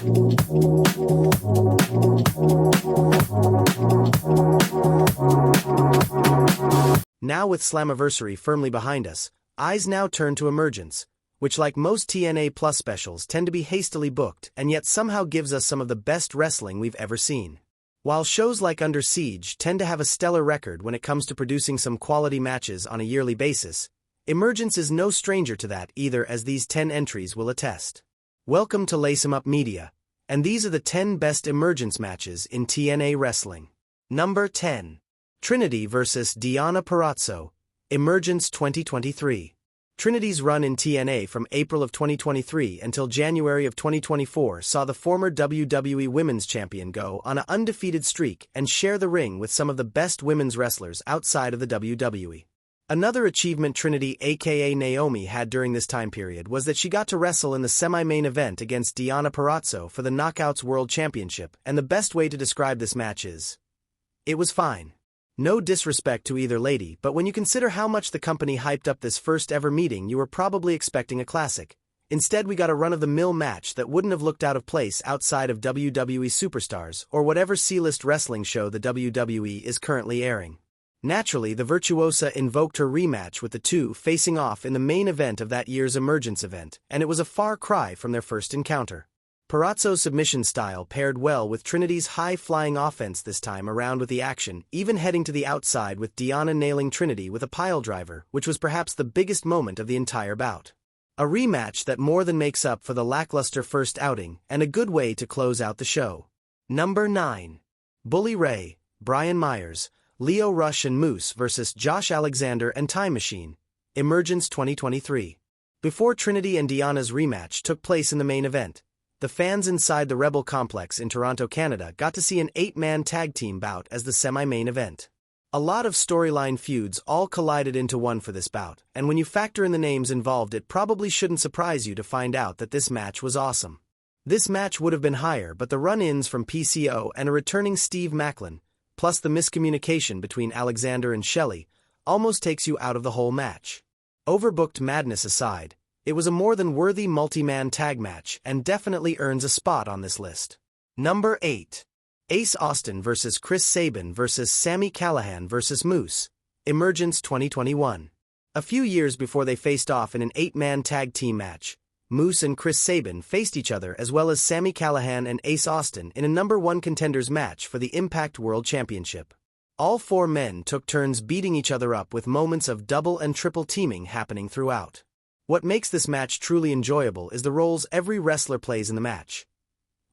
Now with Slammiversary firmly behind us, eyes now turn to Emergence, which like most TNA Plus specials tend to be hastily booked and yet somehow gives us some of the best wrestling we've ever seen. While shows like Under Siege tend to have a stellar record when it comes to producing some quality matches on a yearly basis, Emergence is no stranger to that either, as these 10 entries will attest. Welcome to Lace 'em Up Media, and these are the 10 best Emergence matches in TNA wrestling. Number 10. Trinity vs. Deonna Purrazzo, Emergence 2023. Trinity's run in TNA from April of 2023 until January of 2024 saw the former WWE Women's Champion go on an undefeated streak and share the ring with some of the best women's wrestlers outside of the WWE. Another achievement Trinity aka Naomi had during this time period was that she got to wrestle in the semi-main event against Deonna Purrazzo for the Knockouts World Championship, and the best way to describe this match is, it was fine. No disrespect to either lady, but when you consider how much the company hyped up this first ever meeting, you were probably expecting a classic. Instead, we got a run-of-the-mill match that wouldn't have looked out of place outside of WWE Superstars or whatever C-list wrestling show the WWE is currently airing. Naturally, the Virtuosa invoked her rematch with the two facing off in the main event of that year's Emergence event, and it was a far cry from their first encounter. Purrazzo's submission style paired well with Trinity's high-flying offense this time around with the action, even heading to the outside with Deonna nailing Trinity with a piledriver, which was perhaps the biggest moment of the entire bout. A rematch that more than makes up for the lackluster first outing, and a good way to close out the show. Number 9. Bully Ray, Brian Myers, Lio Rush and Moose vs. Josh Alexander and Time Machine, Emergence 2023. Before Trinity and Deonna's rematch took place in the main event, the fans inside the Rebel Complex in Toronto, Canada got to see an 8-man tag team bout as the semi-main event. A lot of storyline feuds all collided into one for this bout, and when you factor in the names involved, it probably shouldn't surprise you to find out that this match was awesome. This match would have been higher, but the run-ins from PCO and a returning Steve Maclin, plus the miscommunication between Alexander and Shelley, almost takes you out of the whole match. Overbooked madness aside, it was a more than worthy multi-man tag match and definitely earns a spot on this list. Number 8. Ace Austin vs. Chris Sabin vs. Sami Callihan vs. Moose, Emergence 2021. A few years before they faced off in an 8-man tag team match, Moose and Chris Sabin faced each other as well as Sami Callihan and Ace Austin in a number 1 contenders match for the Impact World Championship. All 4 men took turns beating each other up with moments of double and triple teaming happening throughout. What makes this match truly enjoyable is the roles every wrestler plays in the match.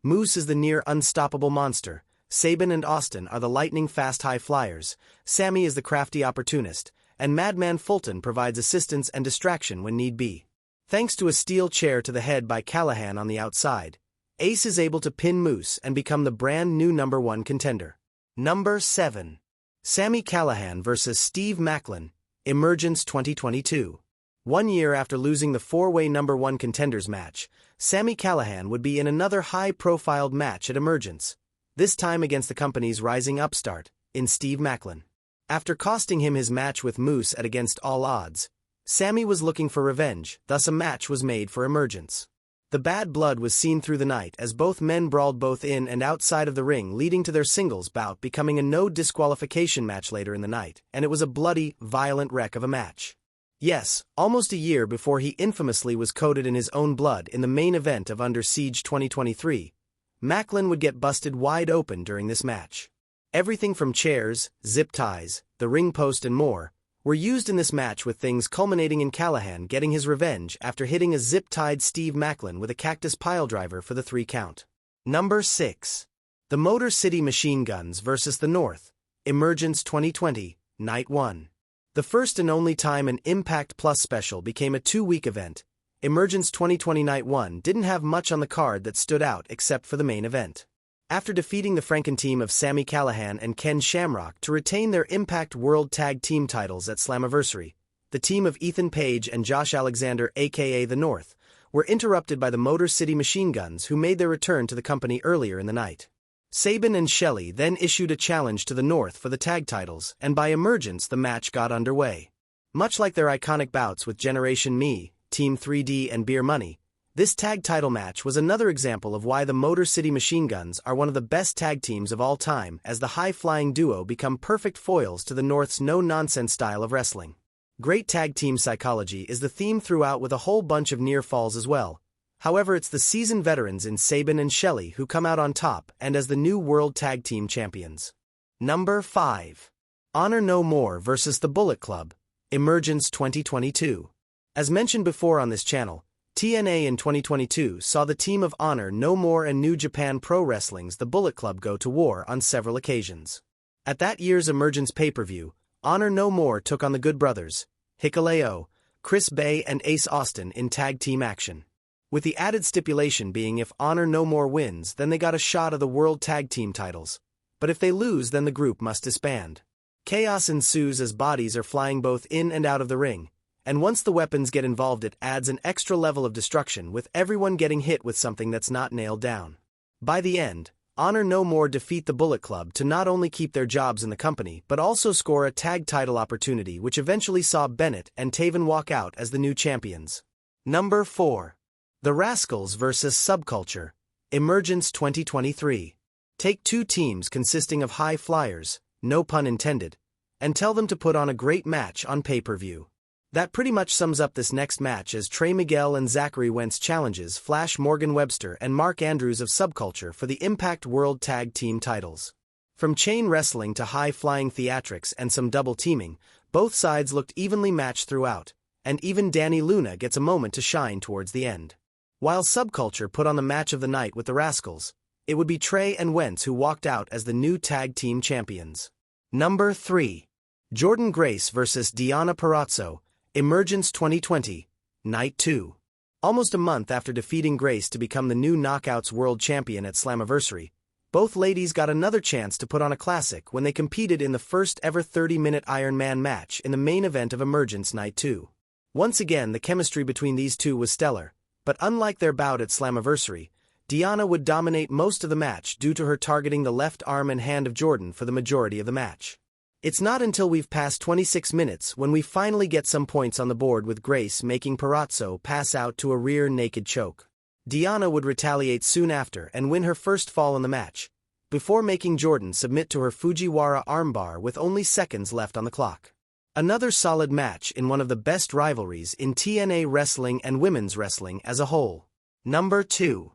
Moose is the near unstoppable monster, Sabin and Austin are the lightning-fast high flyers, Sami is the crafty opportunist, and Madman Fulton provides assistance and distraction when need be. Thanks to a steel chair to the head by Callihan on the outside, Ace is able to pin Moose and become the brand new number 1 contender. Number 7. Sami Callihan vs. Steve Maclin, Emergence 2022. 1 year after losing the 4-way number 1 contenders match, Sami Callihan would be in another high-profiled match at Emergence, this time against the company's rising upstart, in Steve Maclin. After costing him his match with Moose at Against All Odds, Sami was looking for revenge, thus a match was made for Emergence. The bad blood was seen through the night as both men brawled both in and outside of the ring, leading to their singles bout becoming a no disqualification match later in the night, and it was a bloody, violent wreck of a match. Yes, almost a year before he infamously was coated in his own blood in the main event of Under Siege 2023, Maclin would get busted wide open during this match. Everything from chairs, zip ties, the ring post and more were used in this match, with things culminating in Callihan getting his revenge after hitting a zip-tied Steve Maclin with a cactus piledriver for the 3 count. Number 6. The Motor City Machine Guns vs. the North, Emergence 2020, Night 1. The first and only time an Impact Plus special became a 2-week event, Emergence 2020 Night 1 didn't have much on the card that stood out except for the main event. After defeating the Franken team of Sami Callihan and Ken Shamrock to retain their Impact World Tag Team titles at Slammiversary, the team of Ethan Page and Josh Alexander aka The North were interrupted by the Motor City Machine Guns, who made their return to the company earlier in the night. Sabin and Shelley then issued a challenge to the North for the tag titles, and by Emergence the match got underway. Much like their iconic bouts with Generation Me, Team 3D and Beer Money, This tag title match was another example of why the Motor City Machine Guns are one of the best tag teams of all time, as the high-flying duo become perfect foils to the North's no-nonsense style of wrestling. Great tag team psychology is the theme throughout, with a whole bunch of near falls as well. However, it's the seasoned veterans in Sabin and Shelley who come out on top and as the new World Tag Team Champions. Number 5. Honor No More vs. the Bullet Club, Emergence 2022. As mentioned before on this channel, TNA in 2022 saw the team of Honor No More and New Japan Pro Wrestling's The Bullet Club go to war on several occasions. At that year's Emergence pay-per-view, Honor No More took on the Good Brothers, Hikuleo, Chris Bay and Ace Austin in tag team action, with the added stipulation being if Honor No More wins, then they got a shot of the World Tag Team titles, but if they lose, then the group must disband. Chaos ensues as bodies are flying both in and out of the ring, and once the weapons get involved, it adds an extra level of destruction, with everyone getting hit with something that's not nailed down. By the end, Honor No More defeat the Bullet Club to not only keep their jobs in the company but also score a tag title opportunity, which eventually saw Bennett and Taven walk out as the new champions. Number 4. The Rascals vs. Subculture, Emergence 2023. Take two teams consisting of high flyers, no pun intended, and tell them to put on a great match on pay-per-view. That pretty much sums up this next match, as Trey Miguel and Zachary Wentz challenges Flash Morgan Webster and Mark Andrews of Subculture for the Impact World Tag Team titles. From chain wrestling to high-flying theatrics and some double teaming, both sides looked evenly matched throughout, and even Danny Luna gets a moment to shine towards the end. While Subculture put on the match of the night with the Rascals, it would be Trey and Wentz who walked out as the new tag team champions. Number 3. Jordynne Grace vs. Deonna Purrazzo, Emergence 2020, Night 2. Almost a month after defeating Grace to become the new Knockouts World Champion at Slammiversary, both ladies got another chance to put on a classic when they competed in the first ever 30-minute Iron Man match in the main event of Emergence Night 2. Once again, the chemistry between these two was stellar, but unlike their bout at Slammiversary, Deonna would dominate most of the match due to her targeting the left arm and hand of Jordynne for the majority of the match. It's not until we've passed 26 minutes when we finally get some points on the board, with Grace making Purrazzo pass out to a rear naked choke. Deonna would retaliate soon after and win her first fall in the match, before making Jordynne submit to her Fujiwara armbar with only seconds left on the clock. Another solid match in one of the best rivalries in TNA wrestling and women's wrestling as a whole. Number 2.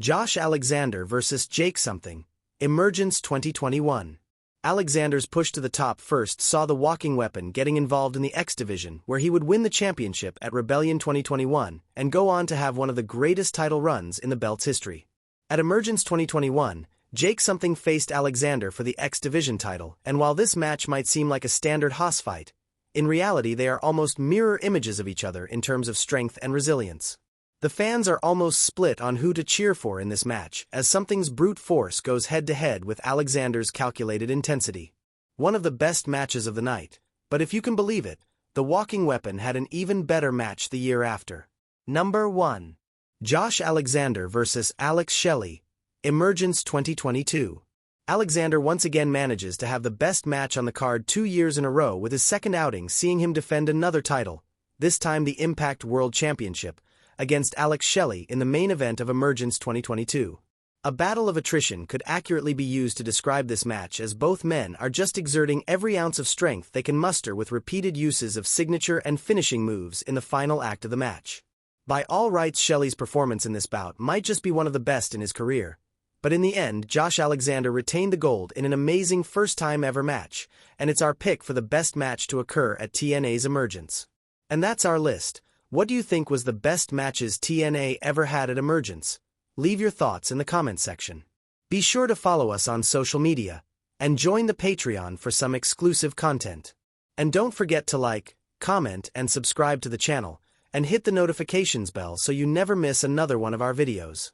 Josh Alexander vs. Jake Something, Emergence 2021. Alexander's push to the top first saw the Walking Weapon getting involved in the X Division, where he would win the championship at Rebellion 2021 and go on to have one of the greatest title runs in the belt's history. At Emergence 2021, Jake Something faced Alexander for the X Division title, and while this match might seem like a standard Haas fight, in reality they are almost mirror images of each other in terms of strength and resilience. The fans are almost split on who to cheer for in this match, as Something's brute force goes head-to-head with Alexander's calculated intensity. One of the best matches of the night, but if you can believe it, the Walking Weapon had an even better match the year after. Number 1. Josh Alexander vs. Alex Shelley, Emergence 2022. Alexander once again manages to have the best match on the card 2 years in a row, with his second outing seeing him defend another title, this time the Impact World Championship, against Alex Shelley in the main event of Emergence 2022. A battle of attrition could accurately be used to describe this match, as both men are just exerting every ounce of strength they can muster with repeated uses of signature and finishing moves in the final act of the match. By all rights, Shelley's performance in this bout might just be one of the best in his career, but in the end, Josh Alexander retained the gold in an amazing first-time ever match, and it's our pick for the best match to occur at TNA's Emergence. And that's our list. What do you think was the best matches TNA ever had at Emergence? Leave your thoughts in the comments section. Be sure to follow us on social media, and join the Patreon for some exclusive content. And don't forget to like, comment, and subscribe to the channel, and hit the notifications bell so you never miss another one of our videos.